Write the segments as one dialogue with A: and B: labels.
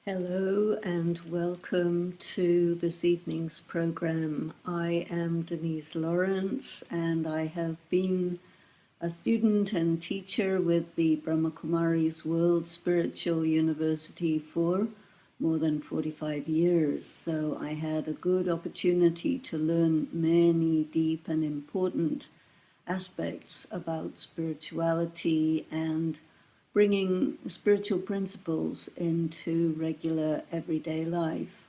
A: Hello and welcome to this evening's program. I am Denise Lawrence and I have been a student and teacher with the Brahma Kumaris World Spiritual University for more than 45 years. So I had a good opportunity to learn many deep and important aspects about spirituality and bringing spiritual principles into regular everyday life.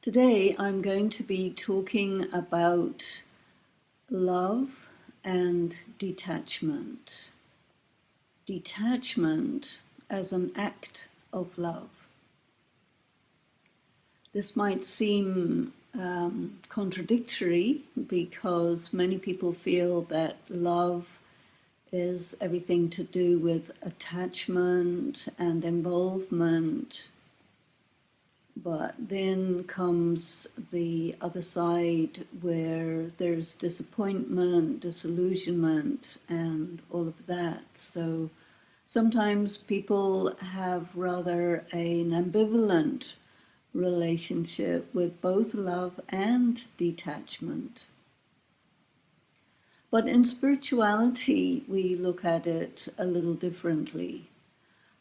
A: Today I'm going to be talking about love and detachment. Detachment as an act of love. This might seem contradictory because many people feel that love is everything to do with attachment and involvement. But then comes the other side where there's disappointment, disillusionment, and all of that. So sometimes people have rather an ambivalent relationship with both love and detachment. But in spirituality, we look at it a little differently.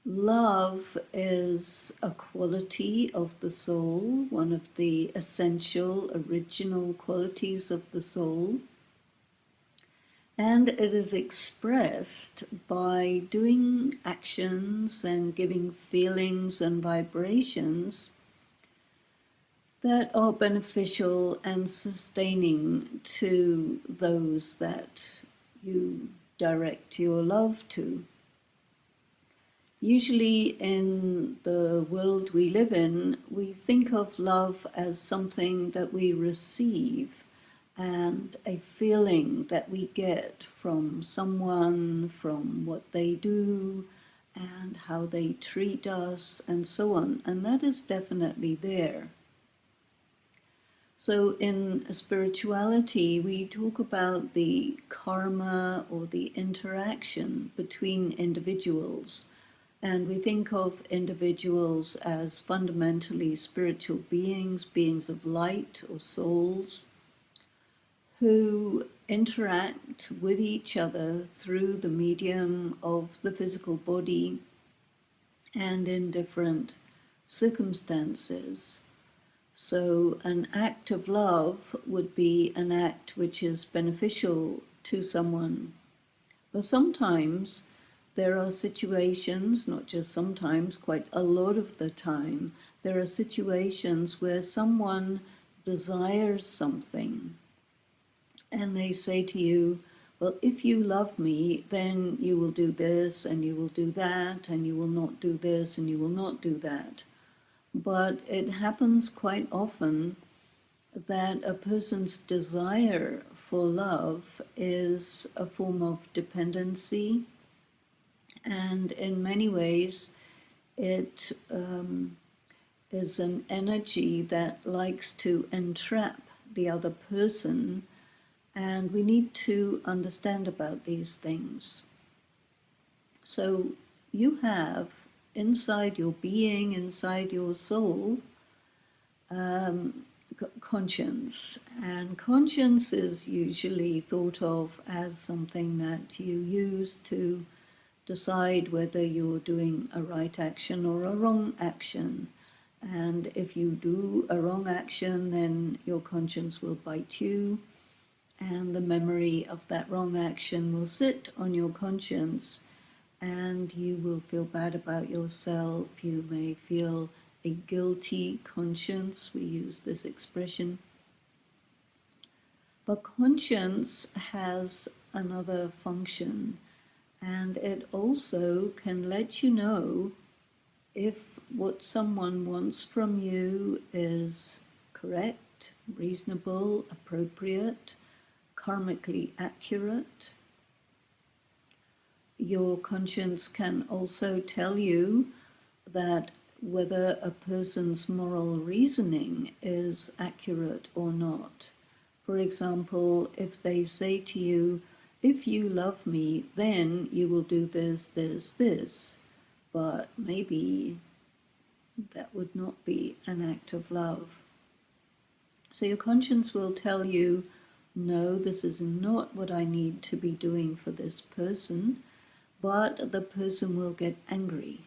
A: Love is a quality of the soul, one of the essential, original qualities of the soul. And it is expressed by doing actions and giving feelings and vibrations that are beneficial and sustaining to those that you direct your love to. Usually in the world we live in, we think of love as something that we receive and a feeling that we get from someone, from what they do, and how they treat us, and so on. And that is definitely there. So in spirituality, we talk about the karma or the interaction between individuals. And we think of individuals as fundamentally spiritual beings, beings of light or souls, who interact with each other through the medium of the physical body and in different circumstances. So an act of love would be an act which is beneficial to someone. But sometimes there are situations, not just sometimes, quite a lot of the time, there are situations where someone desires something and they say to you, well, if you love me, then you will do this and you will do that and you will not do this and you will not do that. But it happens quite often that a person's desire for love is a form of dependency, and in many ways it is an energy that likes to entrap the other person, and we need to understand about these things. So you have inside your being, inside your soul, conscience. And conscience is usually thought of as something that you use to decide whether you're doing a right action or a wrong action. And if you do a wrong action, then your conscience will bite you, and the memory of that wrong action will sit on your conscience, and you will feel bad about yourself. You may feel a guilty conscience. We use this expression. But conscience has another function, and it also can let you know if what someone wants from you is correct, reasonable, appropriate, karmically accurate. Your conscience can also tell you that whether a person's moral reasoning is accurate or not. For example, if they say to you, if you love me, then you will do this, this, this. But maybe that would not be an act of love. So your conscience will tell you, no, this is not what I need to be doing for this person, but the person will get angry.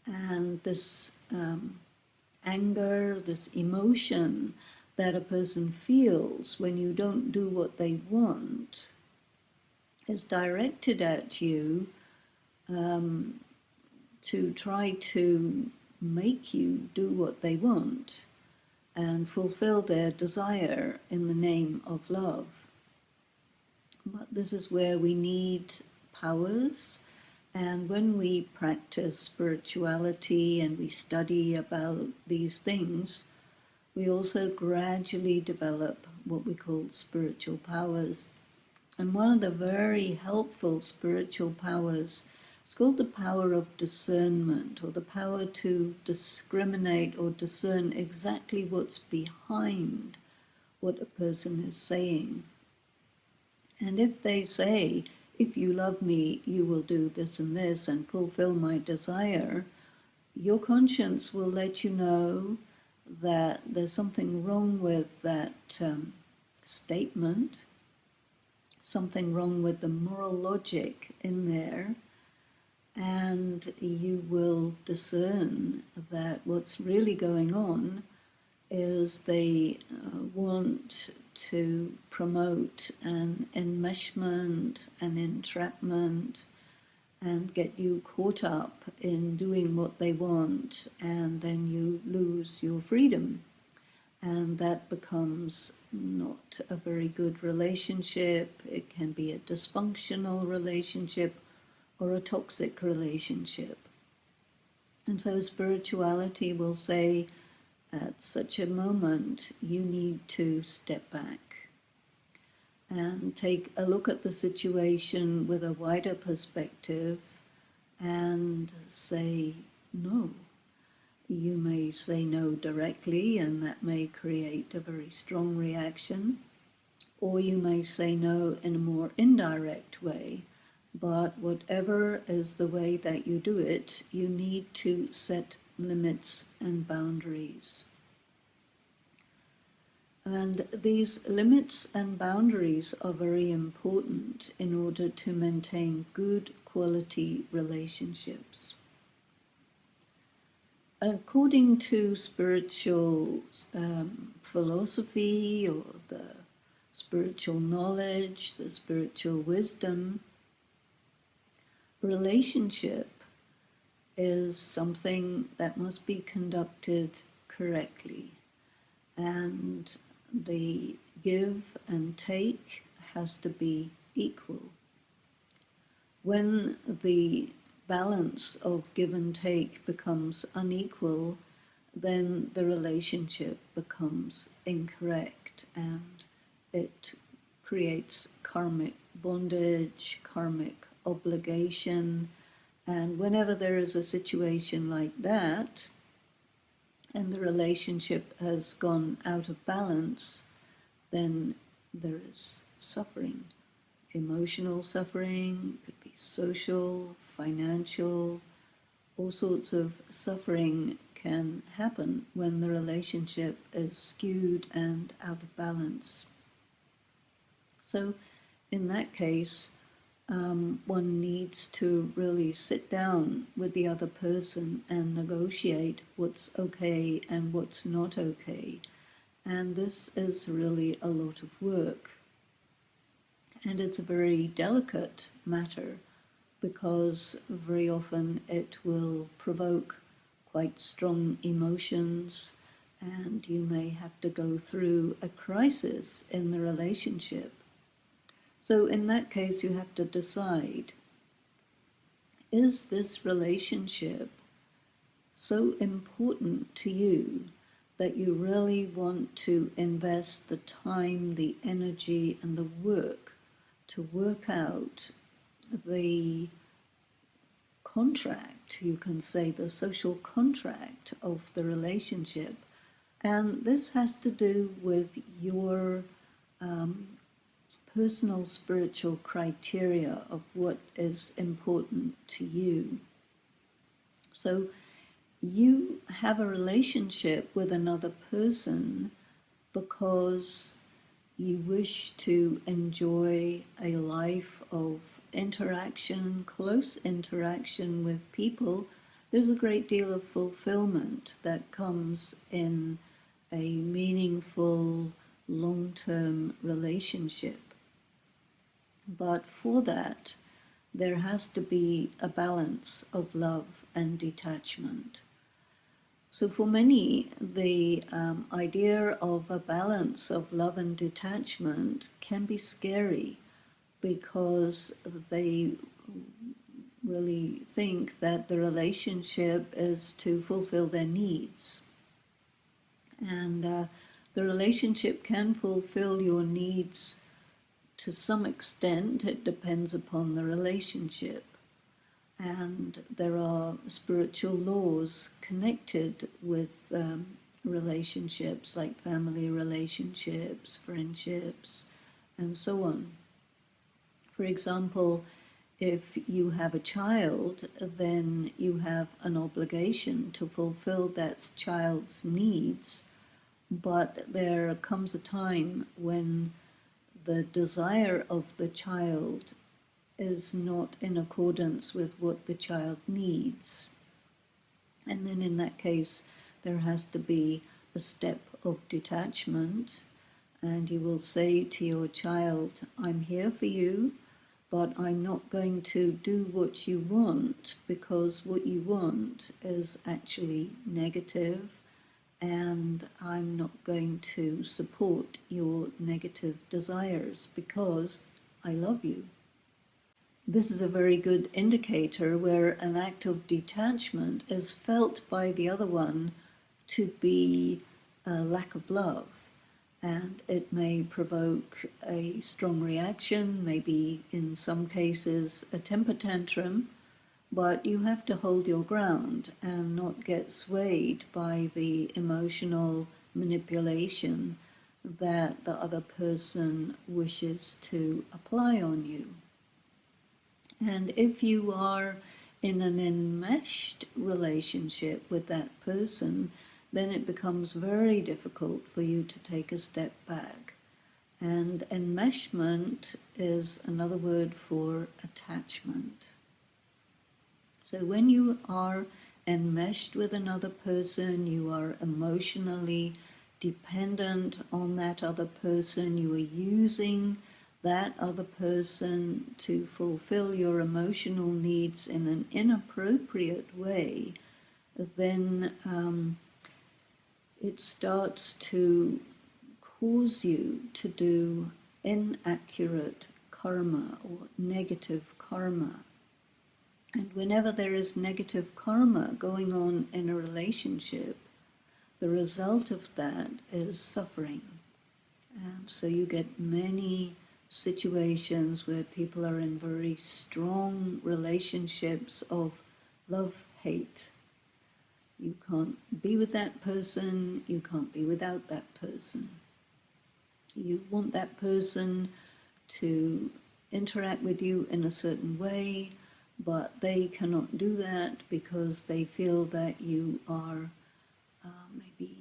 A: And this anger, this emotion that a person feels when you don't do what they want is directed at you to try to make you do what they want and fulfill their desire in the name of love. But this is where we need powers, and when we practice spirituality and we study about these things, we also gradually develop what we call spiritual powers. And one of the very helpful spiritual powers is called the power of discernment, or the power to discriminate or discern exactly what's behind what a person is saying. And if they say, if you love me, you will do this and this and fulfill my desire, your conscience will let you know that there's something wrong with that statement, something wrong with the moral logic in there, and you will discern that what's really going on is they want to promote an enmeshment, an entrapment, and get you caught up in doing what they want, and then you lose your freedom. And that becomes not a very good relationship. It can be a dysfunctional relationship or a toxic relationship. And so spirituality will say, at such a moment, you need to step back and take a look at the situation with a wider perspective and say no. You may say no directly, and that may create a very strong reaction, or you may say no in a more indirect way. But whatever is the way that you do it, you need to set limits and boundaries. And these limits and boundaries are very important in order to maintain good quality relationships. According to spiritual philosophy, or the spiritual knowledge, the spiritual wisdom, relationship is something that must be conducted correctly, and the give and take has to be equal. When the balance of give and take becomes unequal, then the relationship becomes incorrect, and it creates karmic bondage, karmic obligation. And whenever there is a situation like that, and the relationship has gone out of balance, then there is suffering. Emotional suffering, could be social, financial, all sorts of suffering can happen when the relationship is skewed and out of balance. So in that case, one needs to really sit down with the other person and negotiate what's okay and what's not okay. And this is really a lot of work. And it's a very delicate matter, because very often it will provoke quite strong emotions, and you may have to go through a crisis in the relationship. So in that case, you have to decide, is this relationship so important to you that you really want to invest the time, the energy, and the work to work out the contract, you can say the social contract of the relationship? And this has to do with your personal spiritual criteria of what is important to you. So you have a relationship with another person because you wish to enjoy a life of interaction, close interaction with people. There's a great deal of fulfillment that comes in a meaningful, long-term relationship. But for that, there has to be a balance of love and detachment. So for many, the idea of a balance of love and detachment can be scary because they really think that the relationship is to fulfill their needs. And the relationship can fulfill your needs to some extent. It depends upon the relationship. And there are spiritual laws connected with relationships, like family relationships, friendships, and so on. For example, if you have a child, then you have an obligation to fulfill that child's needs, but there comes a time when the desire of the child is not in accordance with what the child needs. And then in that case, there has to be a step of detachment, and you will say to your child, I'm here for you, but I'm not going to do what you want, because what you want is actually negative, and I'm not going to support your negative desires because I love you. This is a very good indicator where an act of detachment is felt by the other one to be a lack of love, and it may provoke a strong reaction, maybe in some cases a temper tantrum, but you have to hold your ground and not get swayed by the emotional manipulation that the other person wishes to apply on you. And if you are in an enmeshed relationship with that person, then it becomes very difficult for you to take a step back. And enmeshment is another word for attachment. So when you are enmeshed with another person, you are emotionally dependent on that other person, you are using that other person to fulfill your emotional needs in an inappropriate way, then it starts to cause you to do inaccurate karma or negative karma. And whenever there is negative karma going on in a relationship, the result of that is suffering. And so you get many situations where people are in very strong relationships of love-hate. You can't be with that person, you can't be without that person. You want that person to interact with you in a certain way, but they cannot do that because they feel that you are maybe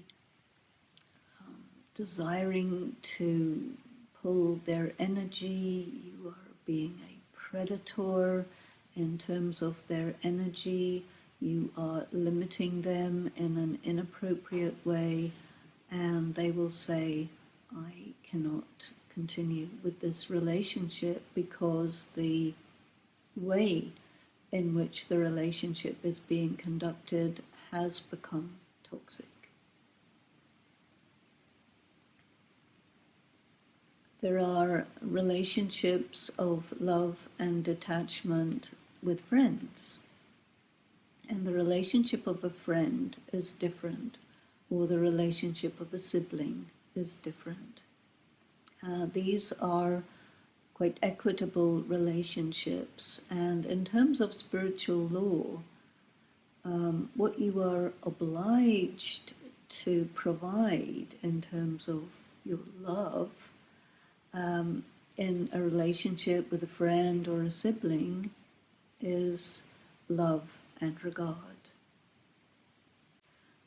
A: desiring to pull their energy, you are being a predator in terms of their energy, you are limiting them in an inappropriate way, and they will say, I cannot continue with this relationship because the way in which the relationship is being conducted has become toxic. There are relationships of love and detachment with friends. And the relationship of a friend is different, or the relationship of a sibling is different. These are quite equitable relationships. And in terms of spiritual law, what you are obliged to provide in terms of your love in a relationship with a friend or a sibling is love and regard.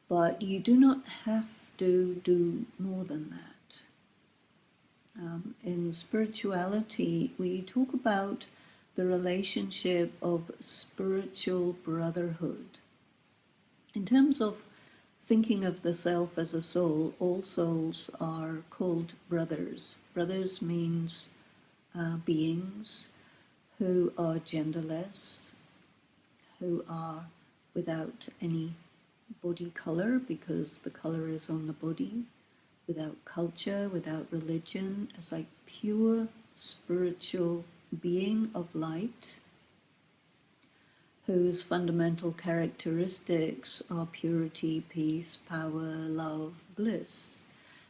A: but you do not have to do more than that. In spirituality, we talk about the relationship of spiritual brotherhood. In terms of thinking of the self as a soul, all souls are called brothers. Brothers means beings who are genderless, who are without any body color because the color is on the body, without culture, without religion, as like pure spiritual being of light, whose fundamental characteristics are purity, peace, power, love, bliss.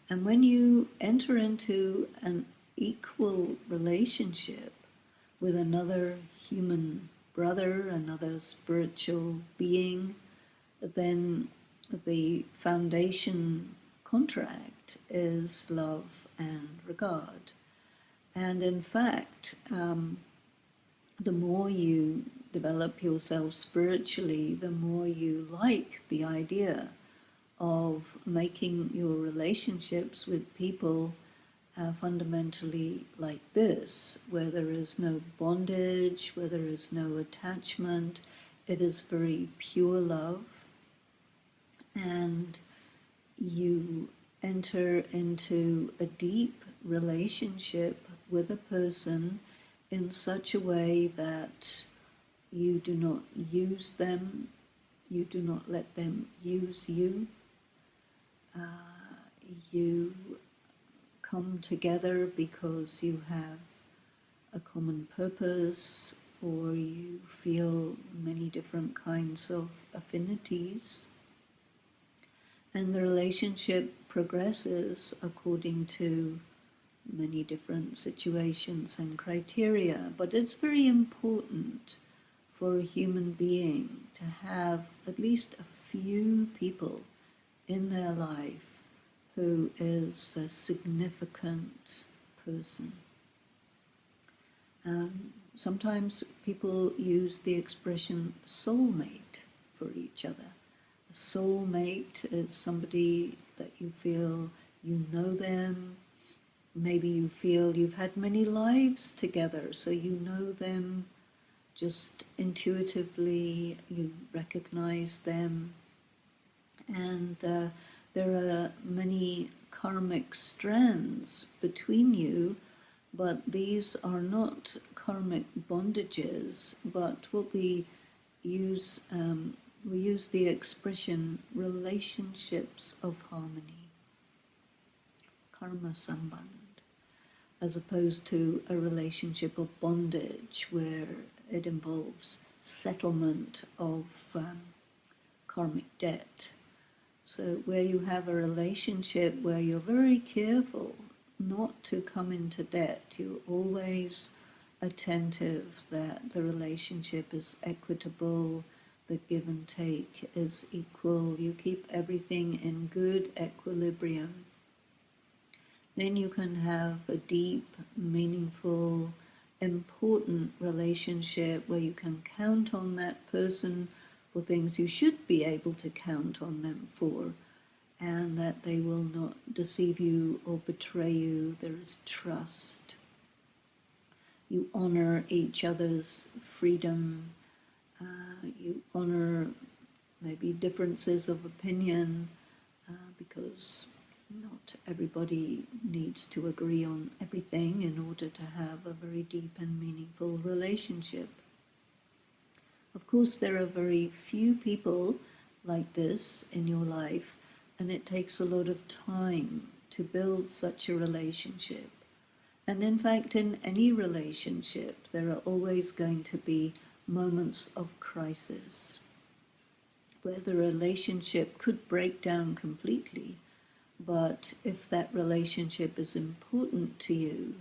A: And when you enter into an equal relationship with another human brother, another spiritual being, then the foundation contract is love and regard. And in fact, the more you develop yourself spiritually, the more you like the idea of making your relationships with people fundamentally like this, where there is no bondage, where there is no attachment. It is very pure love, and you enter into a deep relationship with a person in such a way that you do not use them, you do not let them use you. You come together because you have a common purpose, or you feel many different kinds of affinities. And the relationship progresses according to many different situations and criteria. But it's very important for a human being to have at least a few people in their life who is a significant person. Sometimes people use the expression soulmate for each other. A soulmate is somebody that you feel you know them. Maybe you feel you've had many lives together, so you know them just intuitively, you recognize them. And there are many karmic strands between you, but these are not karmic bondages, but what we use the expression relationships of harmony, karma samband, as opposed to a relationship of bondage where it involves settlement of karmic debt. So where you have a relationship where you're very careful not to come into debt, you're always attentive that the relationship is equitable, the give and take is equal, you keep everything in good equilibrium, then you can have a deep, meaningful, important relationship where you can count on that person for things you should be able to count on them for, and that they will not deceive you or betray you. There is trust. You honor each other's freedom. You honor maybe differences of opinion, because not everybody needs to agree on everything in order to have a very deep and meaningful relationship. Of course, there are very few people like this in your life, and it takes a lot of time to build such a relationship. And in fact, in any relationship, there are always going to be moments of crisis where the relationship could break down completely. But if that relationship is important to you,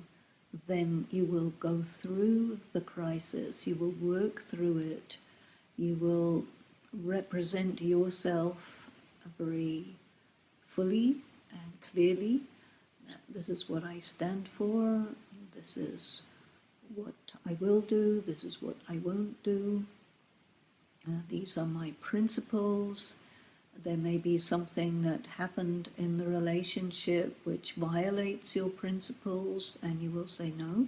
A: then you will go through the crisis, you will work through it, you will represent yourself very fully and clearly. This is what I stand for, this is what I will do, this is what I won't do. These are my principles. There may be something that happened in the relationship which violates your principles, and you will say, no,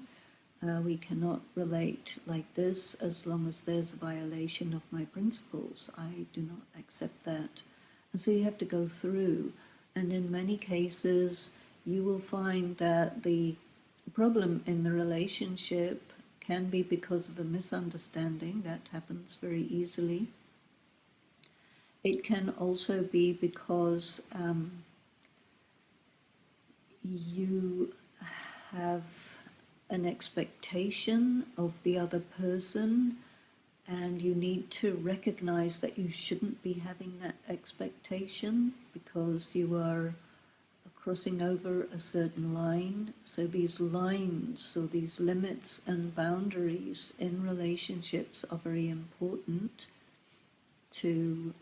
A: we cannot relate like this as long as there's a violation of my principles. I do not accept that. And so you have to go through. And in many cases, you will find that the problem in the relationship can be because of a misunderstanding. That happens very easily. It can also be because you have an expectation of the other person, and you need to recognize that you shouldn't be having that expectation because you are crossing over a certain line. So these lines or these limits and boundaries in relationships are very important to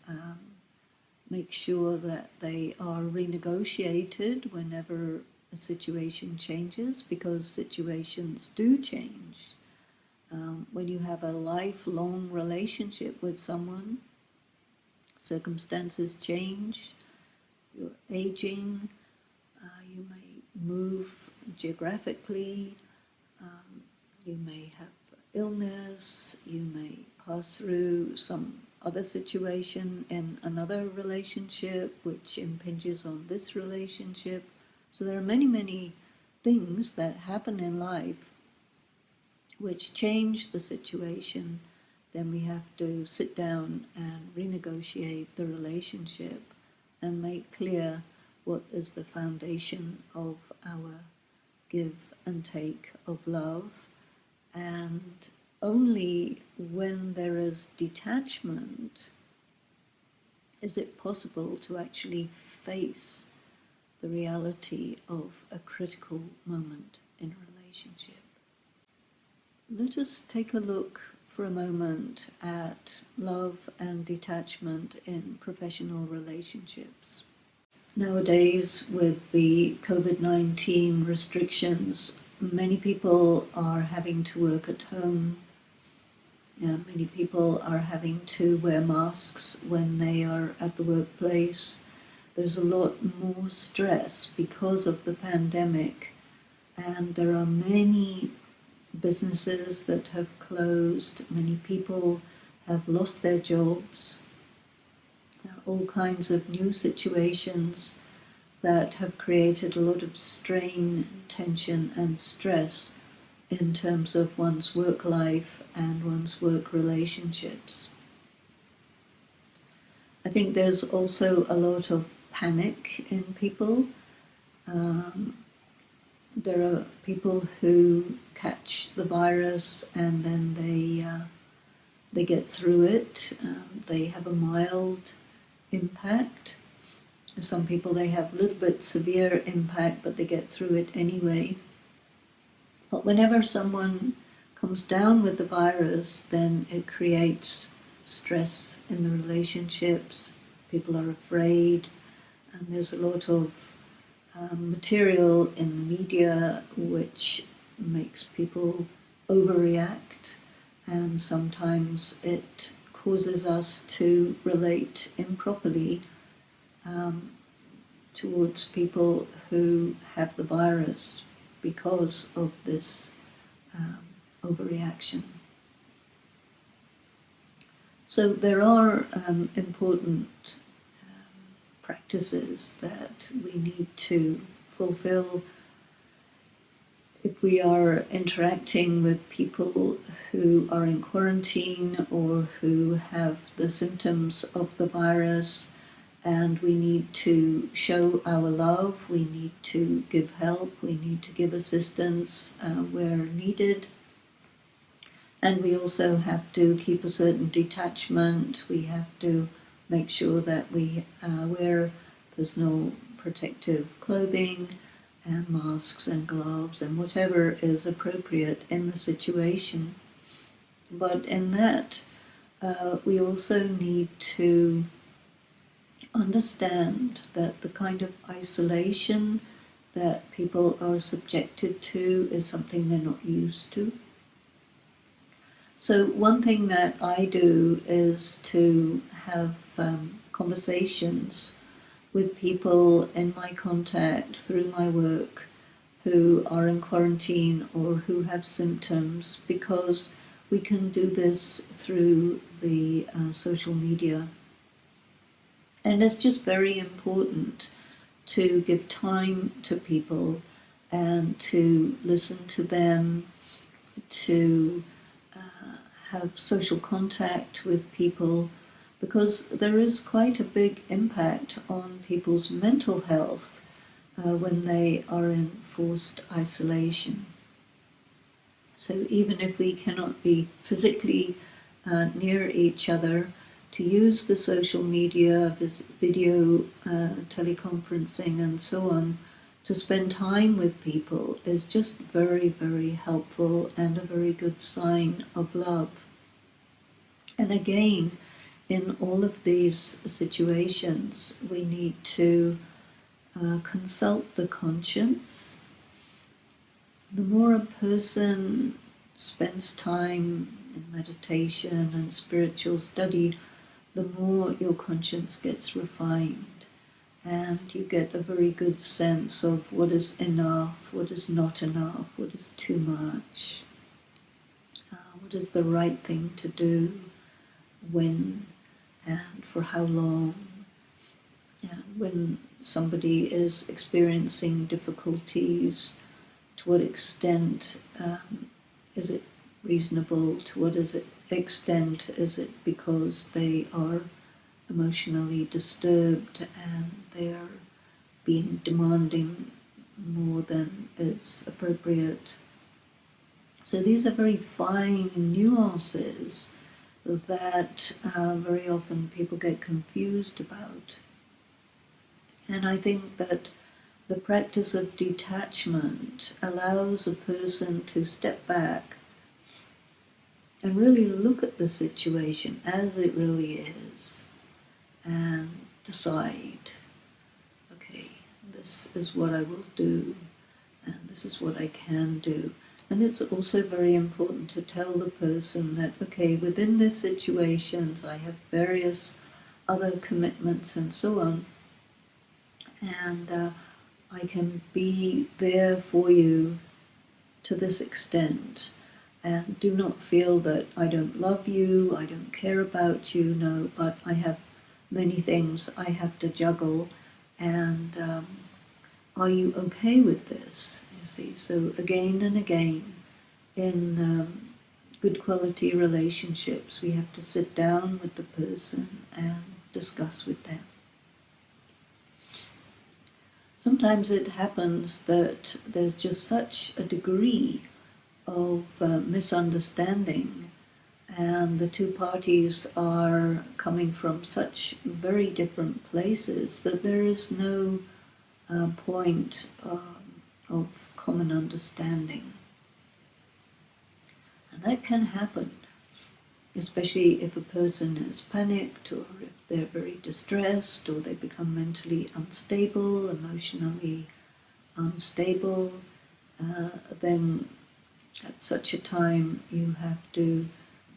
A: make sure that they are renegotiated whenever a situation changes, because situations do change. When you have a lifelong relationship with someone, circumstances change, you're aging, you may move geographically, you may have illness, you may pass through some other situation in another relationship which impinges on this relationship. So there are many, many things that happen in life which change the situation. Then we have to sit down and renegotiate the relationship and make clear what is the foundation of our give and take of love. And only when there is detachment is it possible to actually face the reality of a critical moment in a relationship. Let us take a look for a moment at love and detachment in professional relationships. Nowadays, with the COVID-19 restrictions, many people are having to work at home. Many people are having to wear masks when they are at the workplace. There's a lot more stress because of the pandemic, and there are many businesses that have closed. Many people have lost their jobs. There are all kinds of new situations that have created a lot of strain, tension and stress in terms of one's work life and one's work relationships. I think there's also a lot of panic in people. There are people who catch the virus and then they get through it. They have a mild impact. Some people, they have a little bit severe impact, but they get through it anyway. But whenever someone comes down with the virus, then it creates stress in the relationships. People are afraid, and there's a lot of material in the media which makes people overreact, and sometimes it causes us to relate improperly towards people who have the virus because of this overreaction. So there are important practices that we need to fulfill if we are interacting with people who are in quarantine or who have the symptoms of the virus, and we need to show our love, we need to give help, we need to give assistance where needed. And we also have to keep a certain detachment. We have to make sure that we wear personal protective clothing and masks and gloves and whatever is appropriate in the situation. But in that, we also need to understand that the kind of isolation that people are subjected to is something they're not used to. So one thing that I do is to have conversations with people in my contact through my work who are in quarantine or who have symptoms, because we can do this through the social media. And it's just very important to give time to people and to listen to them, to have social contact with people, because there is quite a big impact on people's mental health when they are in forced isolation. So even if we cannot be physically near each other, to use the social media, video, teleconferencing and so on, to spend time with people is just very, very helpful and a very good sign of love. And again, in all of these situations, we need to consult the conscience. The more a person spends time in meditation and spiritual study, the more your conscience gets refined, and you get a very good sense of what is enough, what is not enough, what is too much, what is the right thing to do, when and for how long, and when somebody is experiencing difficulties, to what extent is it reasonable, to what extent is it because they are emotionally disturbed and they are being demanding more than is appropriate. So these are very fine nuances that very often people get confused about. And I think that the practice of detachment allows a person to step back and really look at the situation as it really is and decide, okay, this is what I will do and this is what I can do. And it's also very important to tell the person that, okay, within these situations I have various other commitments and so on, and I can be there for you to this extent. And do not feel that I don't love you, I don't care about you, no, but I have many things I have to juggle, and are you okay with this? You see, so again and again, in good quality relationships, we have to sit down with the person and discuss with them. Sometimes it happens that there's just such a degree of misunderstanding, and the two parties are coming from such very different places that there is no point of common understanding. And that can happen, especially if a person is panicked, or if they're very distressed, or they become mentally unstable, emotionally unstable. Then at such a time you have to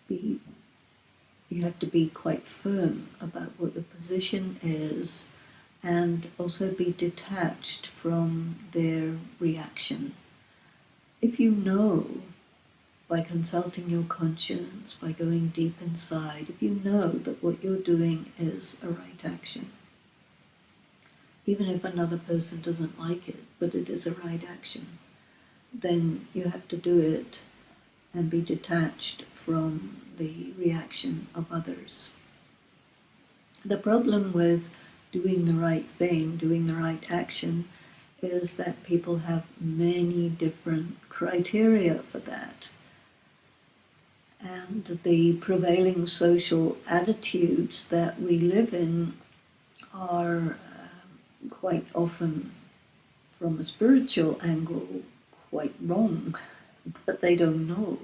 A: be quite firm about what your position is, and also be detached from their reaction. If you know, by consulting your conscience, by going deep inside, if you know that what you're doing is a right action, even if another person doesn't like it, but it is a right action, then you have to do it and be detached from the reaction of others. The problem with doing the right thing, doing the right action, is that people have many different criteria for that. And the prevailing social attitudes that we live in are quite often, from a spiritual angle, quite wrong, but they don't know.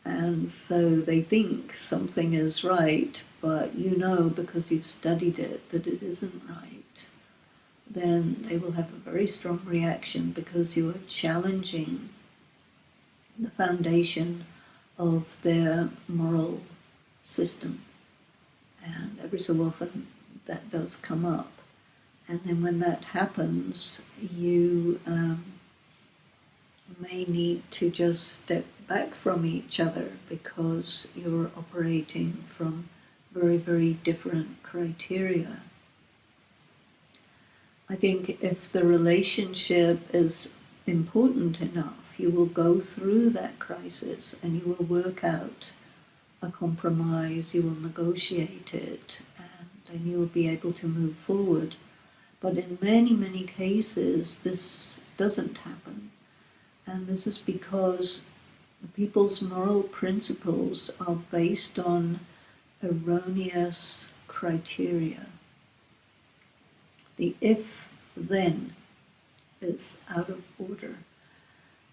A: And so they think something is right, but you know, because you've studied it, that it isn't right. Then they will have a very strong reaction, because you are challenging the foundation of their moral system. And every so often that does come up. And then when that happens, you may need to just step back from each other because you're operating from very, very different criteria. I think if the relationship is important enough, you will go through that crisis and you will work out a compromise, you will negotiate it, and then you will be able to move forward. But in many, many cases, this doesn't happen. And this is because people's moral principles are based on erroneous criteria. The if-then is out of order.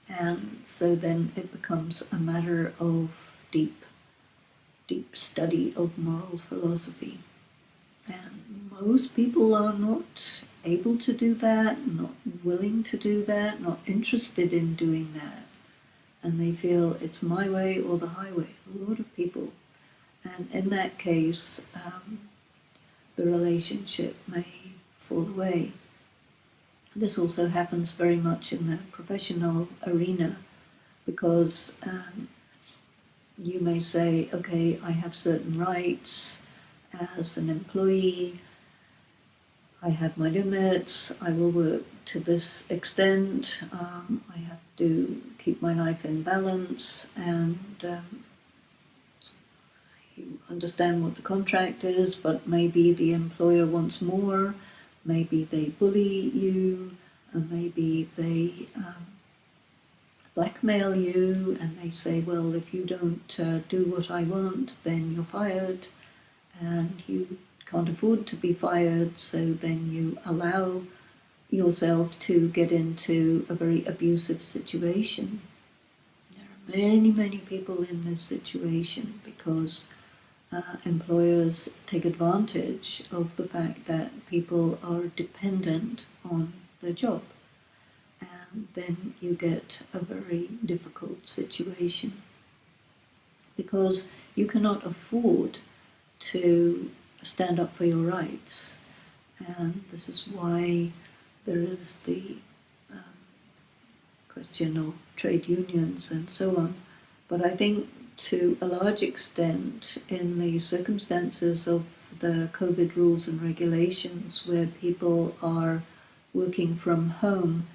A: And so then it becomes a matter of deep study of moral philosophy. And most people are not able to do that, not willing to do that, not interested in doing that. And they feel it's my way or the highway, a lot of people. And in that case, the relationship may fall away. This also happens very much in the professional arena because you may say, okay, I have certain rights as an employee, I have my limits, I will work to this extent, I have to keep my life in balance, and you understand what the contract is, but maybe the employer wants more, maybe they bully you, and maybe they blackmail you, and they say, well, if you don't do what I want, then you're fired, and you can't afford to be fired, so then you allow yourself to get into a very abusive situation. There are many, many people in this situation because employers take advantage of the fact that people are dependent on their job. And then you get a very difficult situation because you cannot afford to stand up for your rights. And this is why there is the question of trade unions and so on. But I think to a large extent, in the circumstances of the COVID rules and regulations where people are working from home,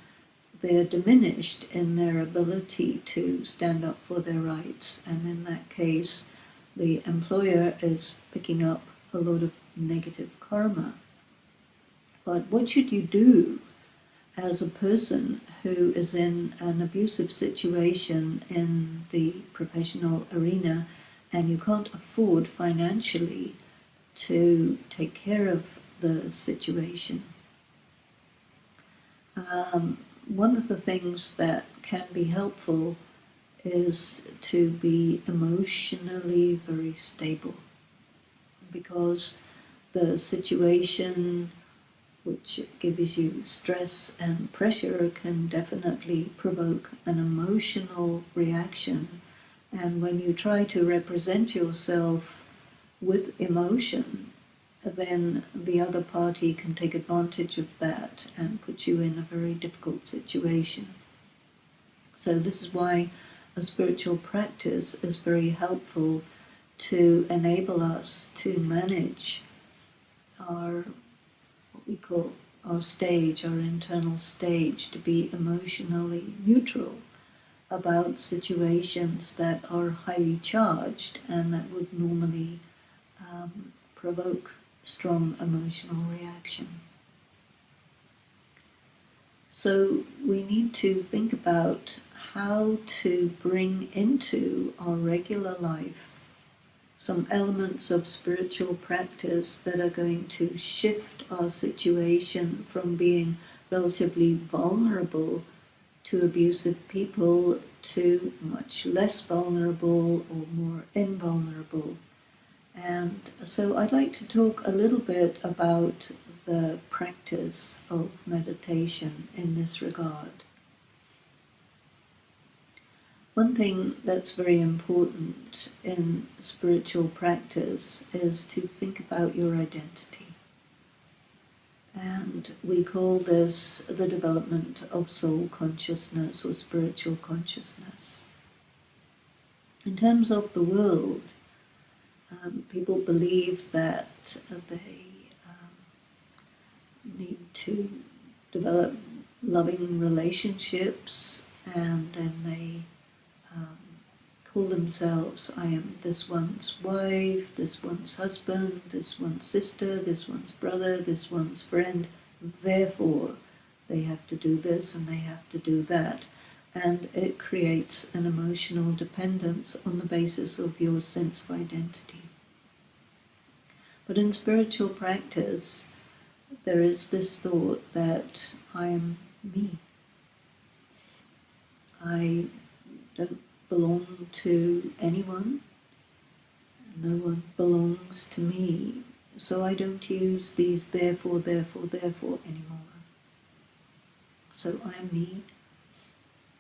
A: they're diminished in their ability to stand up for their rights. And in that case, the employer is picking up a lot of negative karma. But what should you do as a person who is in an abusive situation in the professional arena and you can't afford financially to take care of the situation? One of the things that can be helpful is to be emotionally very stable, because the situation which gives you stress and pressure can definitely provoke an emotional reaction. And when you try to represent yourself with emotion, then the other party can take advantage of that and put you in a very difficult situation. So this is why a spiritual practice is very helpful to enable us to manage our, what we call our stage, our internal stage, to be emotionally neutral about situations that are highly charged and that would normally provoke strong emotional reaction. So we need to think about how to bring into our regular life some elements of spiritual practice that are going to shift our situation from being relatively vulnerable to abusive people to much less vulnerable or more invulnerable. And so I'd like to talk a little bit about the practice of meditation in this regard. One thing that's very important in spiritual practice is to think about your identity. And we call this the development of soul consciousness or spiritual consciousness. In terms of the world, people believe that they need to develop loving relationships, and then they call themselves, I am this one's wife, this one's husband, this one's sister, this one's brother, this one's friend, therefore they have to do this and they have to do that. And it creates an emotional dependence on the basis of your sense of identity. But in spiritual practice, there is this thought that I am me. I don't belong to anyone. No one belongs to me. So I don't use these therefore, therefore, therefore anymore. So I'm me.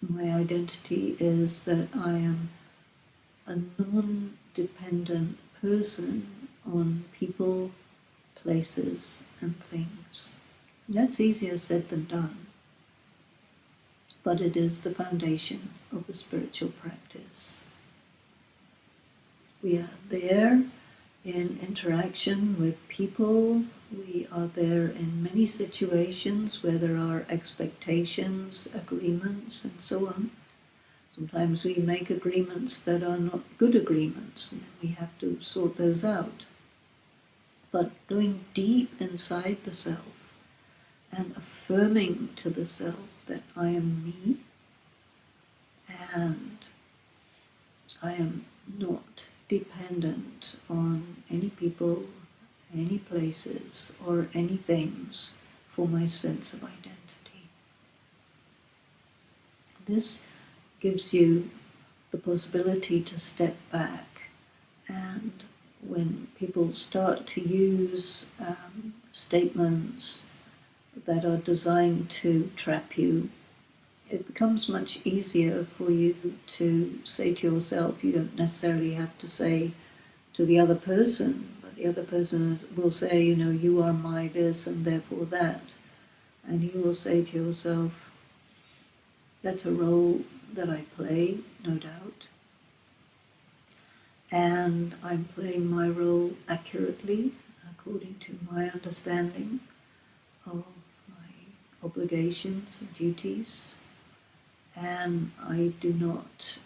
A: My identity is that I am a non-dependent person on people, places, and things. That's easier said than done, but it is the foundation of a spiritual practice. We are there in interaction with people. We are there in many situations where there are expectations, agreements, and so on. Sometimes we make agreements that are not good agreements, and then we have to sort those out. But going deep inside the self and affirming to the self that I am me, and I am not dependent on any people, any places, or any things for my sense of identity. This gives you the possibility to step back, and when people start to use statements that are designed to trap you, it becomes much easier for you to say to yourself, you don't necessarily have to say to the other person, but the other person will say, you are my this and therefore that. And you will say to yourself, that's a role that I play, no doubt. And I'm playing my role accurately, according to my understanding of my obligations and duties. And I do not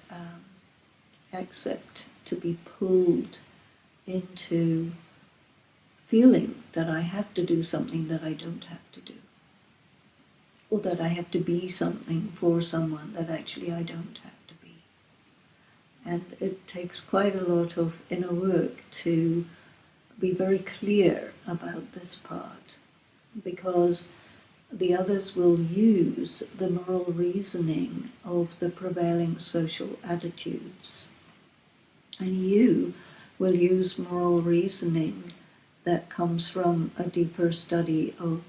A: accept to be pulled into feeling that I have to do something that I don't have to do, or that I have to be something for someone that actually I don't have to be. And it takes quite a lot of inner work to be very clear about this part, because the others will use the moral reasoning of the prevailing social attitudes. And you will use moral reasoning that comes from a deeper study of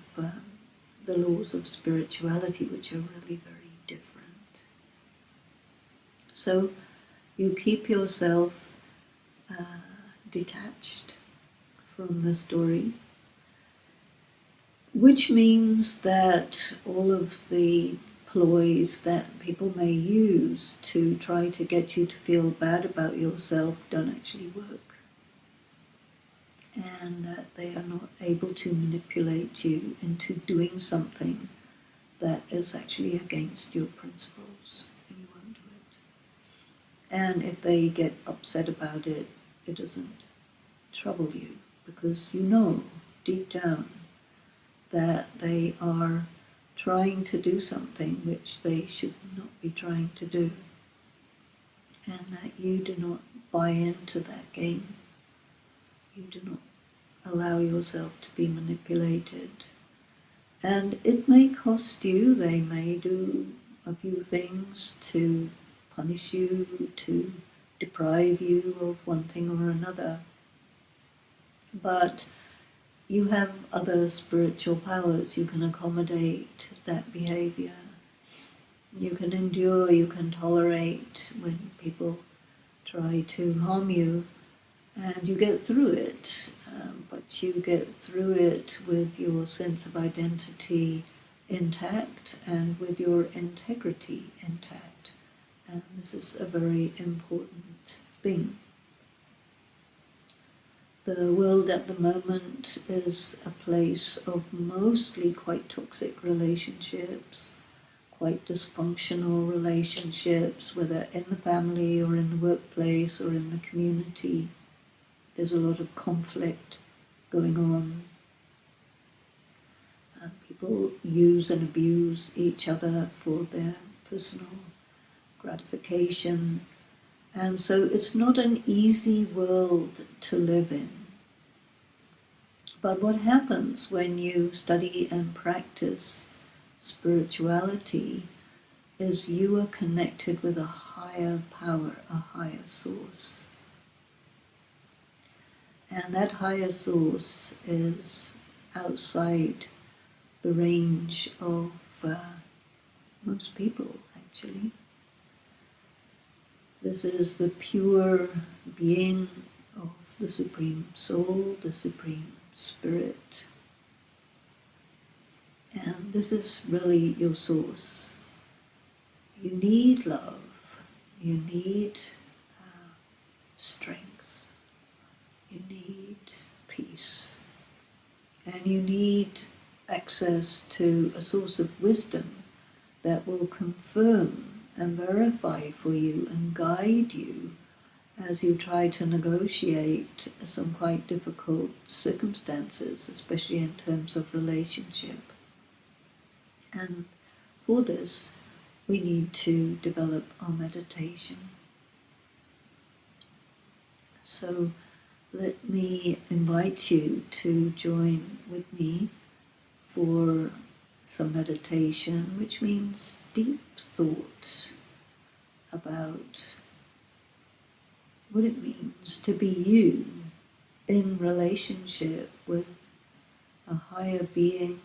A: the laws of spirituality, which are really very different. So you keep yourself detached from the story, which means that all of the ploys that people may use to try to get you to feel bad about yourself don't actually work, and that they are not able to manipulate you into doing something that is actually against your principles, and you won't do it. And if they get upset about it, it doesn't trouble you, because you know deep down that they are trying to do something which they should not be trying to do, and that you do not buy into that game. You do not allow yourself to be manipulated. And it may cost you, they may do a few things to punish you, to deprive you of one thing or another. But you have other spiritual powers. You can accommodate that behavior. You can endure, you can tolerate when people try to harm you, and you get through it. But that you get through it with your sense of identity intact and with your integrity intact. And this is a very important thing. The world at the moment is a place of mostly quite toxic relationships, quite dysfunctional relationships, whether in the family or in the workplace or in the community. There's a lot of conflict going on. And people use and abuse each other for their personal gratification. And so it's not an easy world to live in. But what happens when you study and practice spirituality is you are connected with a higher power, a higher source. And that higher source is outside the range of most people, actually. This is the pure being of the Supreme Soul, the Supreme Spirit. And this is really your source. You need love. You need strength. You need peace. And you need access to a source of wisdom that will confirm and verify for you and guide you as you try to negotiate some quite difficult circumstances, especially in terms of relationship. And for this, we need to develop our meditation. So let me invite you to join with me for some meditation, which means deep thought about what it means to be you in relationship with a higher being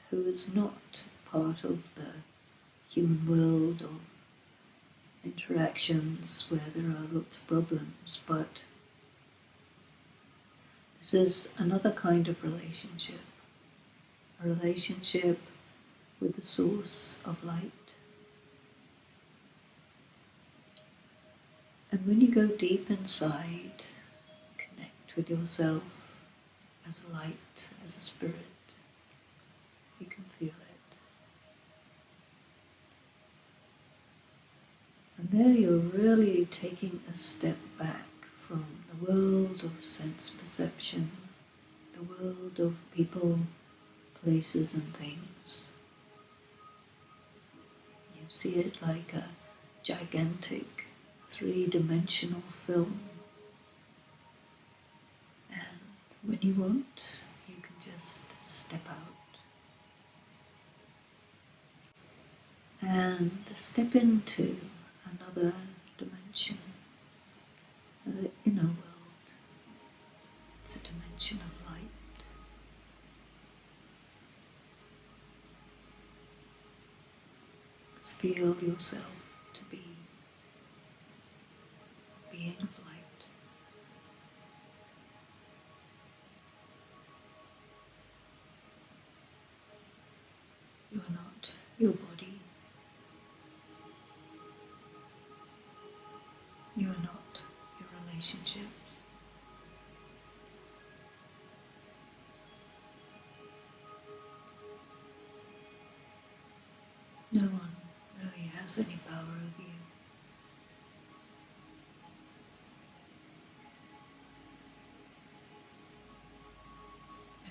A: who is not part of the human world of interactions where there are lots of problems, but this is another kind of relationship, a relationship with the source of light. And when you go deep inside, connect with yourself as a light, as a spirit, you can feel it. And there you're really taking a step back from the world of sense perception, the world of people, places and things. You see it like a gigantic three-dimensional film. And when you want, you can just step out and step into another dimension, the inner world. It's a dimension of light. Feel yourself to be a being of light. You are not your body. You are not your relationships. No one really has any power over you.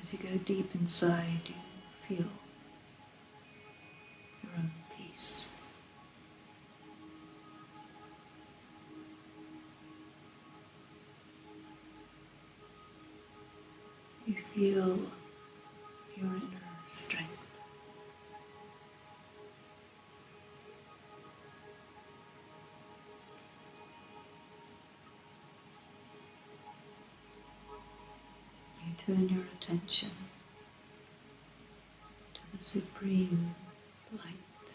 A: As you go deep inside, you feel your own peace. You feel your inner strength. You turn your attention to the supreme light,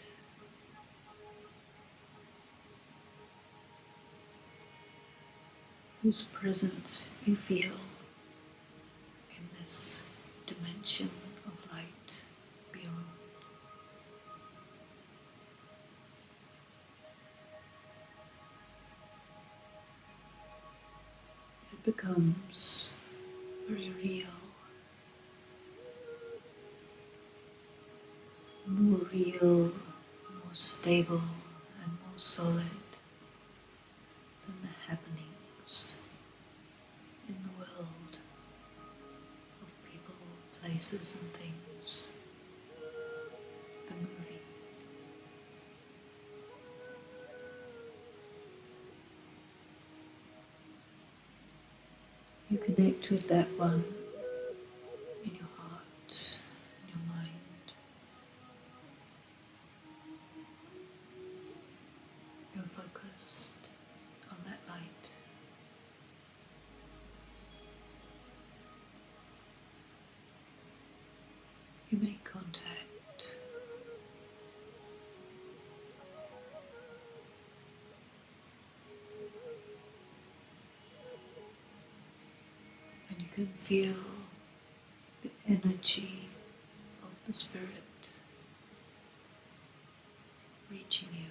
A: whose presence you feel in this dimension of light beyond. It becomes very real, more stable, and more solid than the happenings in the world of people, places and things. The movie. You connect with that one in your heart, in your mind. You're focused on that light. You make contact. And you can feel the energy of the Spirit reaching you.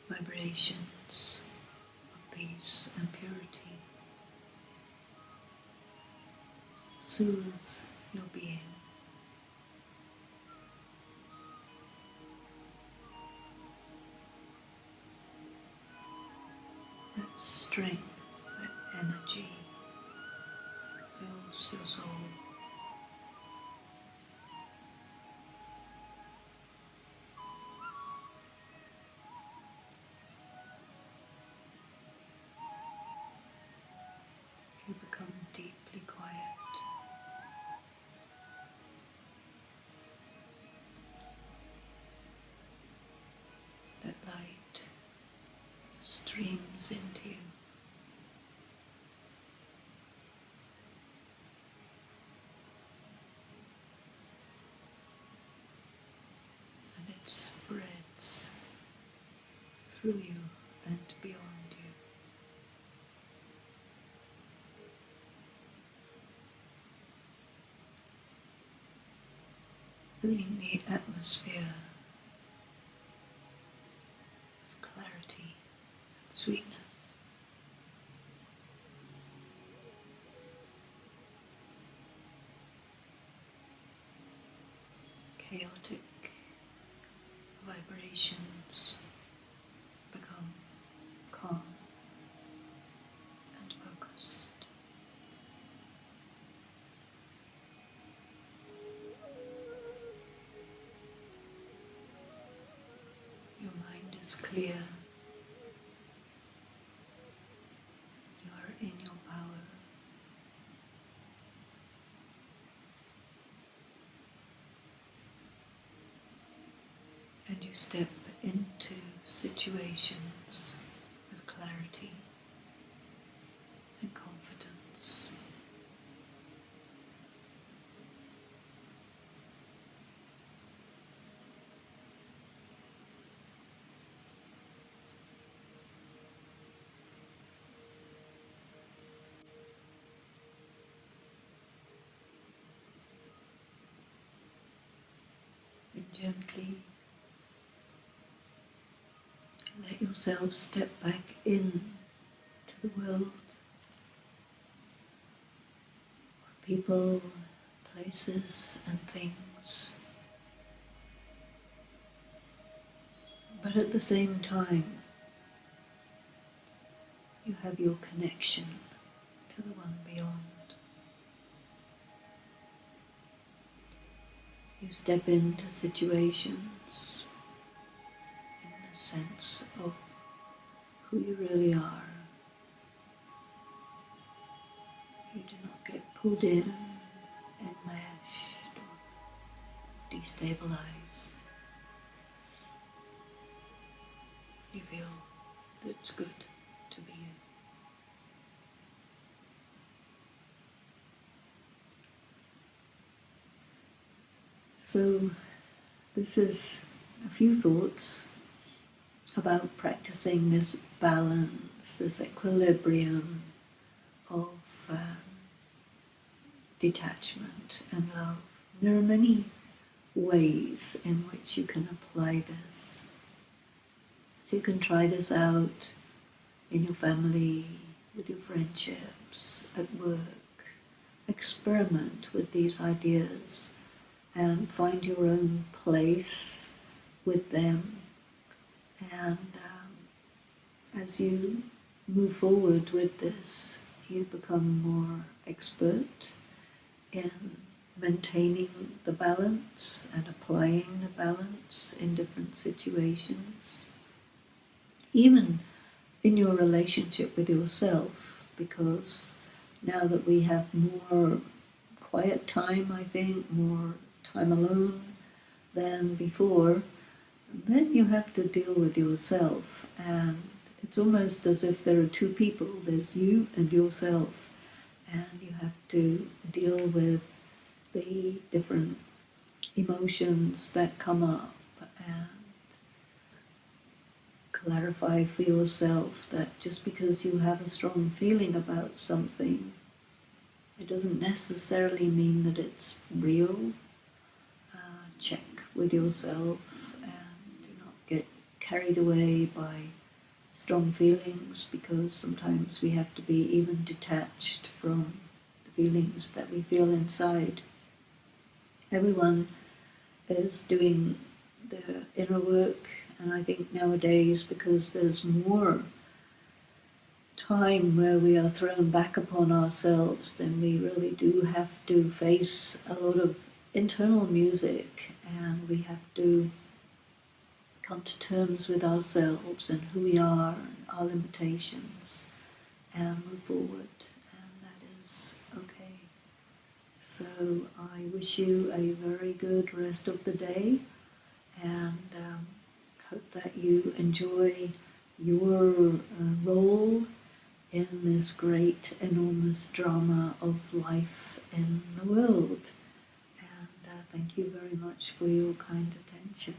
A: Vibrations of peace and purity soothe your being. That strength, that energy fills your soul. You become deeply quiet. That light streams into you. And it spreads through you and beyond you. Filling the atmosphere of clarity and sweetness. Chaotic vibrations become calm and focused. Your mind is clear. You are in your power. And you step into situations with clarity and confidence. And gently let yourself step back in to the world of people, places and things. But at the same time, you have your connection to the one beyond. You step into situations in the sense of who you really are. You do not get pulled in, enmeshed, or destabilized. You feel that it's good to be you. So this is a few thoughts about practicing this balance, this equilibrium of detachment and love. There are many ways in which you can apply this. So you can try this out in your family, with your friendships, at work. Experiment with these ideas and find your own place with them. And as you move forward with this, you become more expert in maintaining the balance and applying the balance in different situations. Even in your relationship with yourself, because now that we have more quiet time, I think, more time alone than before, then you have to deal with yourself. And it's almost as if there are two people. There's you and yourself. And you have to deal with the different emotions that come up and clarify for yourself that just because you have a strong feeling about something, it doesn't necessarily mean that it's real. Check with yourself and do not get carried away by strong feelings, because sometimes we have to be even detached from the feelings that we feel inside. Everyone is doing their inner work, and I think nowadays, because there's more time where we are thrown back upon ourselves, then we really do have to face a lot of internal music, and we have to come to terms with ourselves and who we are and our limitations and move forward, and that is okay. So I wish you a very good rest of the day, and hope that you enjoy your role in this great, enormous drama of life in the world. And thank you very much for your kind attention.